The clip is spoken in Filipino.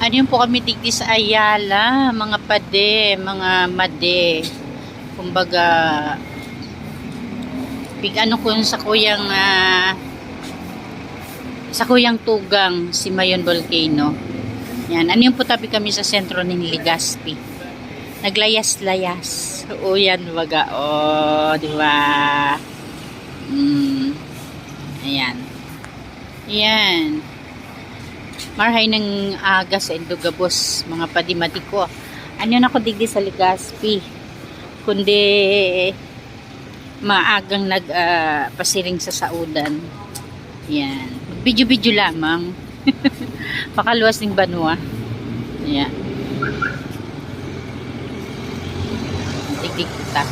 Ano yun po kami digdi sa Ayala, mga pade, mga made. Kumbaga, ano ko sa kuyang Tugang, si Mayon Volcano. Yan, ano yun po tabi kami sa sentro ng Legazpi. Naglayas-layas. Oo yan, baga. Oh, di ba? Ayan. Ayan. Marhay ng aga sa Indogabos, mga padimati ko. Ano na ako digdi sa Legazpi. Kundi maagang pasiring sa saudan. Yan. Video-video lamang. Pakaluwas ng Banwa. Yan. Digdig kita.